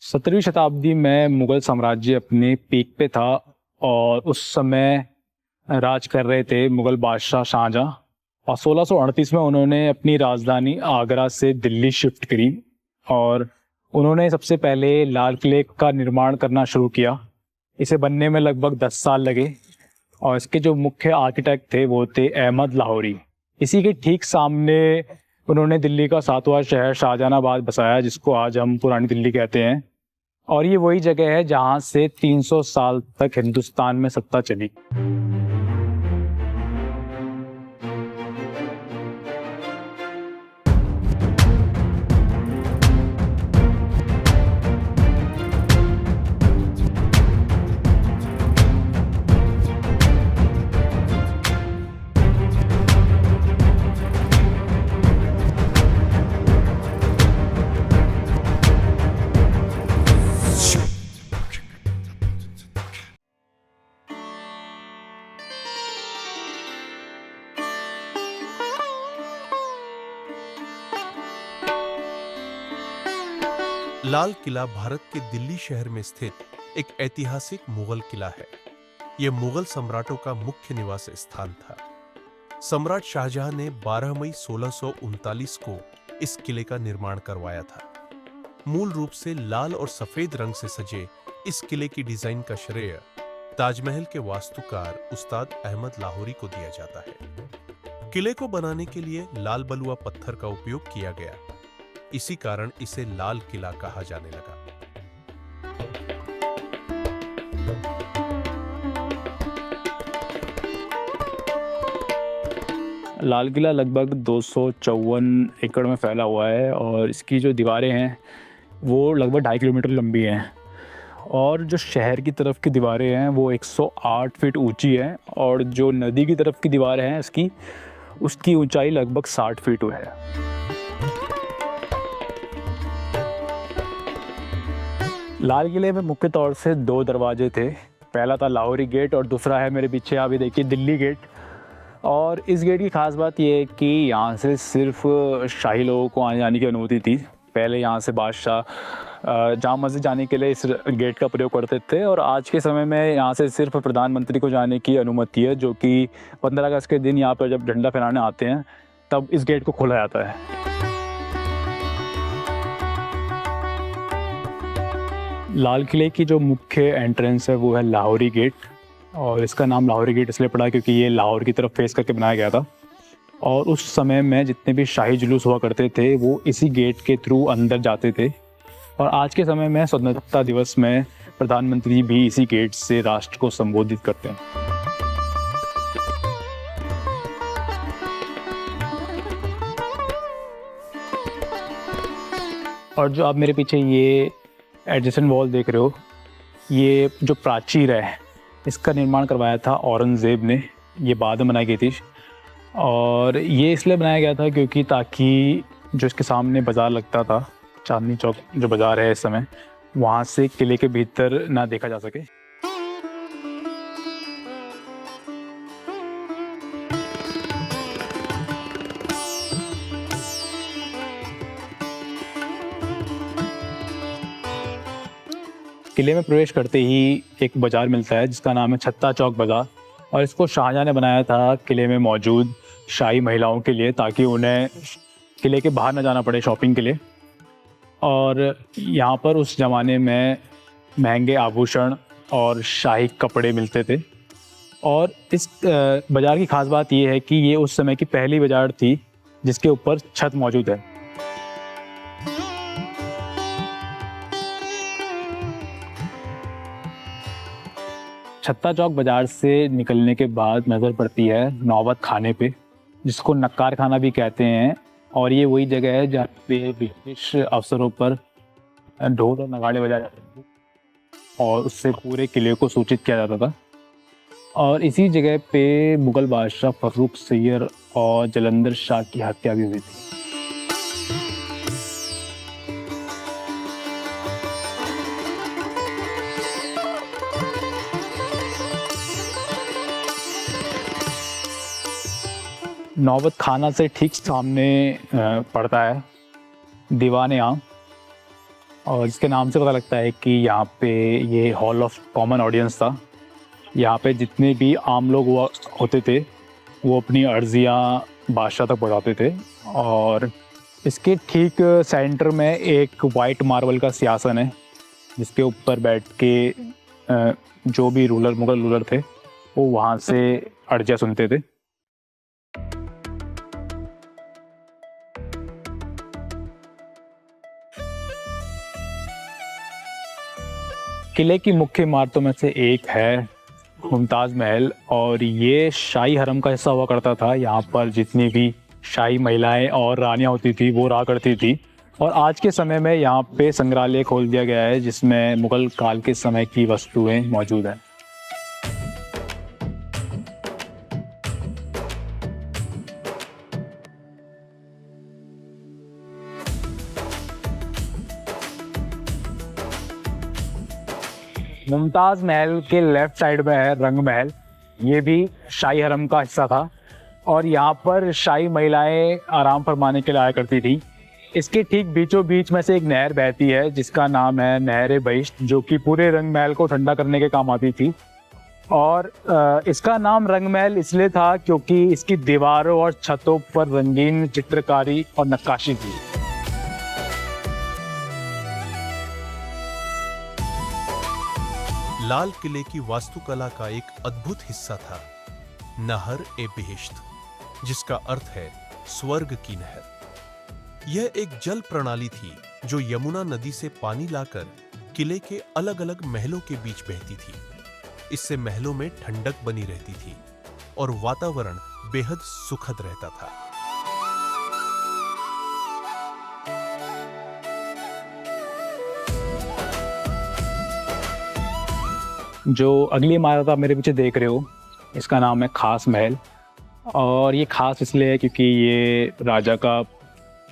17वीं शताब्दी में मुगल साम्राज्य अपने पीक पे था और उस समय राज कर रहे थे मुगल बादशाह शाहजहां। और 1638 में उन्होंने अपनी राजधानी आगरा से दिल्ली शिफ्ट करी और उन्होंने सबसे पहले लाल किले का निर्माण करना शुरू किया। इसे बनने में लगभग 10 साल लगे और इसके जो मुख्य आर्किटेक्ट थे वो थे अहमद लाहौरी। इसी के ठीक सामने उन्होंने दिल्ली का 7वां शहर शाहजहानाबाद बसाया, जिसको आज हम पुरानी दिल्ली कहते हैं। और ये वही जगह है जहाँ से 300 साल तक हिंदुस्तान में सत्ता चली। लाल किला भारत के दिल्ली शहर में स्थित एक ऐतिहासिक मुगल किला है। यह मुगल सम्राटों का मुख्य निवास स्थान था। सम्राट शाहजहां ने 12 मई 1639 को इस किले का निर्माण करवाया था। मूल रूप से लाल और सफेद रंग से सजे इस किले की डिजाइन का श्रेय ताजमहल के वास्तुकार उस्ताद अहमद लाहौरी को दिया जाता है। किले को बनाने के लिए लाल बलुआ पत्थर का उपयोग किया गया। इसी कारण इसे लाल किला कहा जाने लगा। लाल किला लगभग 254 एकड़ में फैला हुआ है और इसकी जो दीवारें हैं वो लगभग 2.5 किलोमीटर लंबी हैं। और जो शहर की तरफ की दीवारें हैं वो 108 फीट ऊंची हैं और जो नदी की तरफ की दीवारें हैं उसकी ऊंचाई लगभग 60 फीट है। लाल किले में मुख्य तौर से 2 दरवाजे थे। पहला था लाहौरी गेट और दूसरा है मेरे पीछे आप ये देखिए दिल्ली गेट। और इस गेट की खास बात ये है कि यहाँ से सिर्फ शाही लोगों को आने जाने की अनुमति थी। पहले यहाँ से बादशाह जामा मस्जिद जाने के लिए इस गेट का प्रयोग करते थे और आज के समय में यहाँ से सिर्फ प्रधानमंत्री को जाने की अनुमति है, जो कि 15 अगस्त के दिन यहाँ पर जब झंडा फहराने आते हैं तब इस गेट को खोला जाता है। लाल किले की जो मुख्य एंट्रेंस है वो है लाहौरी गेट और इसका नाम लाहौरी गेट इसलिए पड़ा क्योंकि ये लाहौर की तरफ फेस करके बनाया गया था। और उस समय में जितने भी शाही जुलूस हुआ करते थे वो इसी गेट के थ्रू अंदर जाते थे। और आज के समय में स्वतंत्रता दिवस में प्रधानमंत्री भी इसी गेट से राष्ट्र को संबोधित करते हैं। और जो आप मेरे पीछे ये एडजेसेंट वॉल देख रहे हो, ये जो प्राचीर है इसका निर्माण करवाया था औरंगज़ेब ने। ये बाद में बनाई गई थी और ये इसलिए बनाया गया था क्योंकि ताकि जो इसके सामने बाज़ार लगता था, चांदनी चौक जो बाज़ार है इस समय, वहाँ से किले के भीतर ना देखा जा सके। किले में प्रवेश करते ही एक बाज़ार मिलता है जिसका नाम है छत्ता चौक बाज़ार और इसको शाहजहां ने बनाया था किले में मौजूद शाही महिलाओं के लिए, ताकि उन्हें किले के बाहर न जाना पड़े शॉपिंग के लिए। और यहाँ पर उस ज़माने में महंगे आभूषण और शाही कपड़े मिलते थे। और इस बाज़ार की खास बात ये है कि ये उस समय की पहली बाज़ार थी जिसके ऊपर छत मौजूद है। छत्ता चौक बाज़ार से निकलने के बाद नज़र पड़ती है नौबत खाने पे, जिसको नक्कार खाना भी कहते हैं। और ये वही जगह है जहाँ पे विशेष अवसरों पर ढोल और नगाड़े बजाए जाते थे और उससे पूरे किले को सूचित किया जाता था। और इसी जगह पे मुग़ल बादशाह फ़र्रुख सैयर और जलंधर शाह की हत्या भी हुई थी। नौबत खाना से ठीक सामने पड़ता है दीवान आम और इसके नाम से पता लगता है कि यहाँ पे ये हॉल ऑफ कॉमन ऑडियंस था। यहाँ पे जितने भी आम लोग हुआ होते थे वो अपनी अर्जियाँ बादशाह तक पहुँचाते थे। और इसके ठीक सेंटर में एक वाइट मार्बल का सिंहासन है जिसके ऊपर बैठ के जो भी मुगल रूलर थे वो वहाँ से अर्जियाँ सुनते थे। किले की मुख्य इमारतों में से एक है मुमताज़ महल, और ये शाही हरम का हिस्सा हुआ करता था। यहाँ पर जितनी भी शाही महिलाएं और रानियां होती थी वो रहा करती थी। और आज के समय में यहाँ पे संग्रहालय खोल दिया गया है जिसमें मुगल काल के समय की वस्तुएं मौजूद हैं। मुमताज़ महल के लेफ्ट साइड में है रंग महल। ये भी शाही हरम का हिस्सा था और यहाँ पर शाही महिलाएं आराम फरमाने के लिए आया करती थी। इसके ठीक बीचों बीच में से एक नहर बहती है जिसका नाम है नहर बहिश्त, जो कि पूरे रंग महल को ठंडा करने के काम आती थी। और इसका नाम रंग महल इसलिए था क्योंकि इसकी दीवारों और छतों पर रंगीन चित्रकारी और नक्काशी थी। लाल किले की वास्तुकला का एक अद्भुत हिस्सा था नहर ए बेहिश्त, जिसका अर्थ है स्वर्ग की नहर। यह एक जल प्रणाली थी जो यमुना नदी से पानी लाकर किले के अलग अलग महलों के बीच बहती थी। इससे महलों में ठंडक बनी रहती थी और वातावरण बेहद सुखद रहता था। जो अगली इमारत आप मेरे पीछे देख रहे हो इसका नाम है खास महल, और ये खास इसलिए है क्योंकि ये राजा का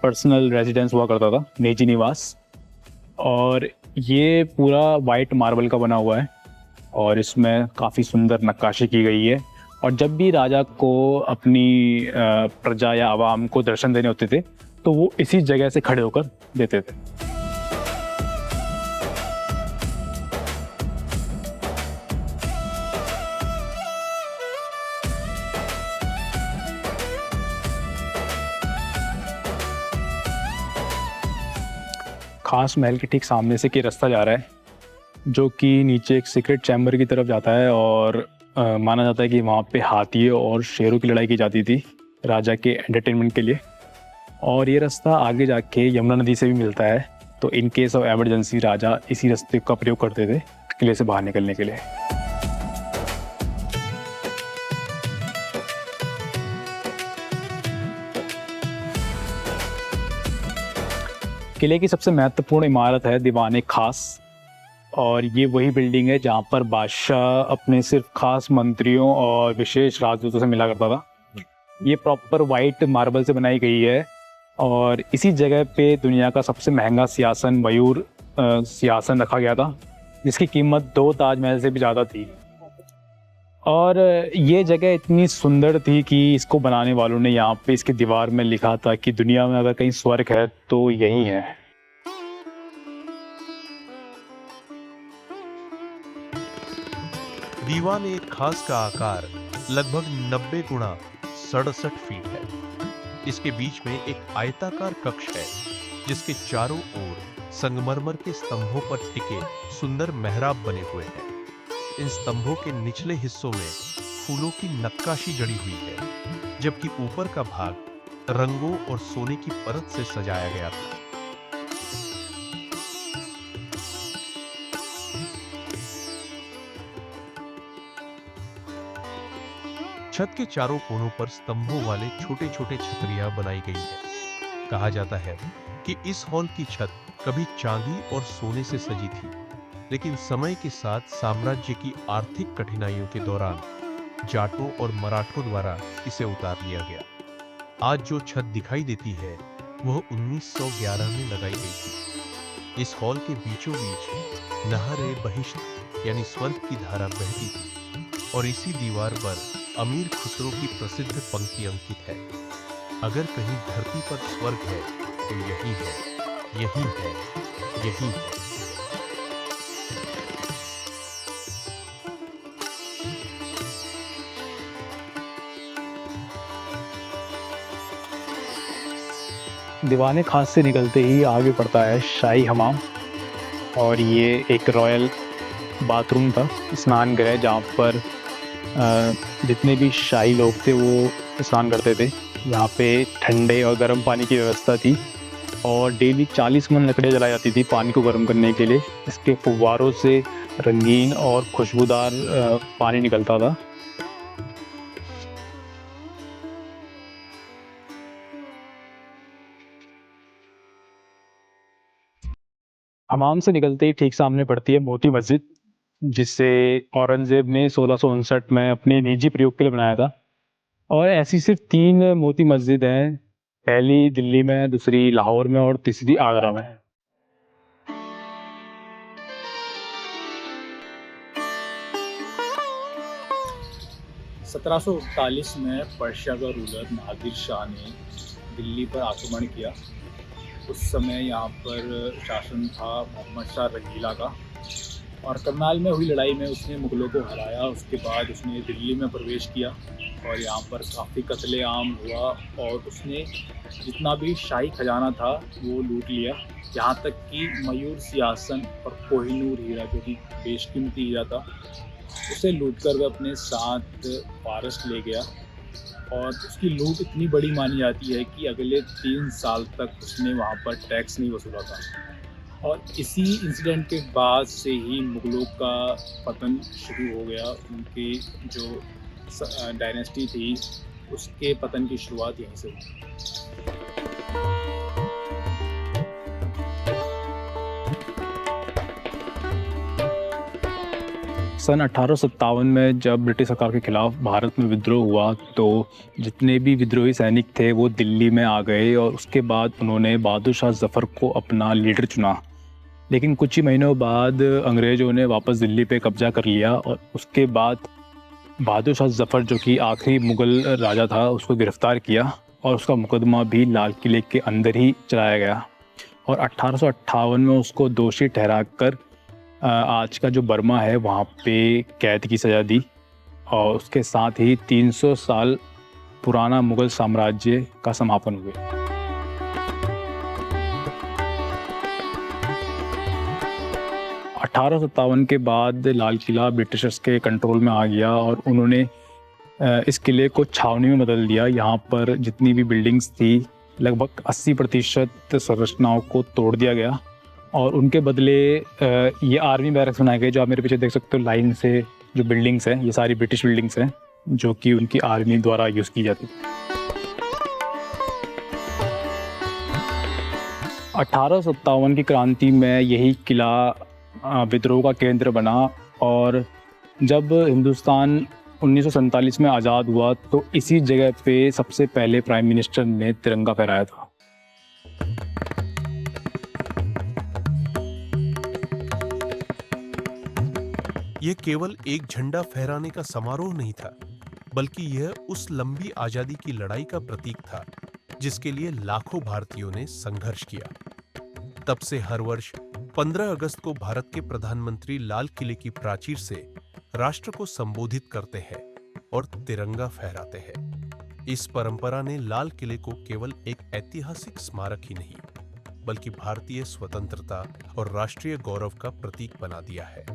पर्सनल रेजिडेंस हुआ करता था, निजी निवास। और ये पूरा वाइट मार्बल का बना हुआ है और इसमें काफ़ी सुंदर नक्काशी की गई है। और जब भी राजा को अपनी प्रजा या आवाम को दर्शन देने होते थे तो वो इसी जगह से खड़े होकर देते थे। खास महल के ठीक सामने से कि रास्ता जा रहा है जो कि नीचे एक सीक्रेट चैम्बर की तरफ जाता है। और माना जाता है कि वहाँ पे हाथियों और शेरों की लड़ाई की जाती थी राजा के एंटरटेनमेंट के लिए। और ये रास्ता आगे जाके यमुना नदी से भी मिलता है, तो इन केस ऑफ एमरजेंसी राजा इसी रास्ते का प्रयोग करते थे किले से बाहर निकलने के लिए। किले की सबसे महत्वपूर्ण इमारत है दीवान खास, और ये वही बिल्डिंग है जहाँ पर बादशाह अपने सिर्फ खास मंत्रियों और विशेष राजदूतों से मिला करता था। ये प्रॉपर वाइट मार्बल से बनाई गई है और इसी जगह पे दुनिया का सबसे महंगा सिंहासन मयूर सिंहासन रखा गया था जिसकी कीमत 2 ताजमहल से भी ज़्यादा थी। और ये जगह इतनी सुंदर थी कि इसको बनाने वालों ने यहाँ पे इसकी दीवार में लिखा था कि दुनिया में अगर कहीं स्वर्ग है तो यही है। दीवान ए खास का आकार लगभग 90 गुणा 67 फीट है। इसके बीच में एक आयताकार कक्ष है जिसके चारों ओर संगमरमर के स्तंभों पर टिके सुंदर मेहराब बने हुए हैं। इन स्तंभों के निचले हिस्सों में फूलों की नक्काशी जड़ी हुई है, जबकि ऊपर का भाग रंगों और सोने की परत से सजाया गया था। छत के चारों कोनों पर स्तंभों वाले छोटे छोटे छतरियां बनाई गई है। कहा जाता है कि इस हॉल की छत कभी चांदी और सोने से सजी थी, लेकिन समय के साथ साम्राज्य की आर्थिक कठिनाइयों के दौरान जाटों और मराठों द्वारा इसे उतार लिया गया। आज जो छत दिखाई देती है वह 1911 में लगाई गई थी। इस हॉल के बीचों बीच नहर ए बहिश्त यानी स्वर्ग की धारा बहती थी और इसी दीवार पर अमीर खुसरो की प्रसिद्ध पंक्ति अंकित है। अगर कहीं धरती पर स्वर्ग है तो यही है, यही है। यही है। दीवाने खास से निकलते ही आगे पड़ता है शाही हमाम, और ये एक रॉयल बाथरूम था, स्नान गृह, जहाँ पर जितने भी शाही लोग थे वो स्नान करते थे। यहाँ पे ठंडे और गर्म पानी की व्यवस्था थी और डेली 40 मन लकड़ियाँ जलाई जाती थी पानी को गर्म करने के लिए। इसके फुव्वारों से रंगीन और खुशबूदार पानी निकलता था। हमाम से निकलते ही ठीक सामने पड़ती है मोती मस्जिद, जिसे औरंगजेब ने 1659 में अपने निजी प्रयोग के लिए बनाया था। और ऐसी सिर्फ 3 मोती मस्जिद हैं, पहली दिल्ली में, दूसरी लाहौर में और तीसरी आगरा में। 1739 में पर्शिया का रूलर नादिर शाह ने दिल्ली पर आक्रमण किया। उस समय यहाँ पर शासन था मोहम्मद शाह रंगीला का, और करनाल में हुई लड़ाई में उसने मुग़लों को हराया। उसके बाद उसने दिल्ली में प्रवेश किया और यहाँ पर काफ़ी कत्लेआम हुआ और उसने जितना भी शाही खजाना था वो लूट लिया। यहाँ तक कि मयूर सिंहासन और कोहिनूर हीरा, जो कि बेशकीमती हीरा था, उसे लूट कर वह अपने साथ फारस ले गया। और उसकी लूट इतनी बड़ी मानी जाती है कि अगले 3 साल तक उसने वहाँ पर टैक्स नहीं वसूला था। और इसी इंसिडेंट के बाद से ही मुग़लों का पतन शुरू हो गया। उनकी जो डायनेस्टी थी उसके पतन की शुरुआत यहीं से हुई। सन 1857 में जब ब्रिटिश सरकार के खिलाफ भारत में विद्रोह हुआ तो जितने भी विद्रोही सैनिक थे वो दिल्ली में आ गए और उसके बाद उन्होंने बहादुर शाह ज़फ़र को अपना लीडर चुना। लेकिन कुछ ही महीनों बाद अंग्रेज़ों ने वापस दिल्ली पे कब्जा कर लिया और उसके बाद बहादुर शाह ज़फ़र, जो कि आखिरी मुग़ल राजा था, उसको गिरफ़्तार किया और उसका मुकदमा भी लाल किले के अंदर ही चलाया गया। और 1858 में उसको दोषी ठहराकर आज का जो बर्मा है वहाँ पे कैद की सज़ा दी और उसके साथ ही 300 साल पुराना मुग़ल साम्राज्य का समापन हुआ। अठारह के बाद लाल किला ब्रिटिशर्स के कंट्रोल में आ गया और उन्होंने इस किले को छावनी में बदल दिया। यहाँ पर जितनी भी बिल्डिंग्स थी लगभग 80% संरचनाओं को तोड़ दिया गया और उनके बदले ये आर्मी बैरक्स बनाए गए, जो आप मेरे पीछे देख सकते हो लाइन से जो बिल्डिंग्स हैं, ये सारी ब्रिटिश बिल्डिंग्स हैं जो कि उनकी आर्मी द्वारा यूज़ की जाती थी। 1857 की क्रांति में यही किला विद्रोह का केंद्र बना और जब हिंदुस्तान 1947 में आज़ाद हुआ तो इसी जगह पे सबसे पहले प्राइम मिनिस्टर ने तिरंगा फहराया था। यह केवल एक झंडा फहराने का समारोह नहीं था, बल्कि यह उस लंबी आजादी की लड़ाई का प्रतीक था जिसके लिए लाखों भारतीयों ने संघर्ष किया। तब से हर वर्ष 15 अगस्त को भारत के प्रधानमंत्री लाल किले की प्राचीर से राष्ट्र को संबोधित करते हैं और तिरंगा फहराते हैं। इस परंपरा ने लाल किले को केवल एक ऐतिहासिक स्मारक ही नहीं, बल्कि भारतीय स्वतंत्रता और राष्ट्रीय गौरव का प्रतीक बना दिया है।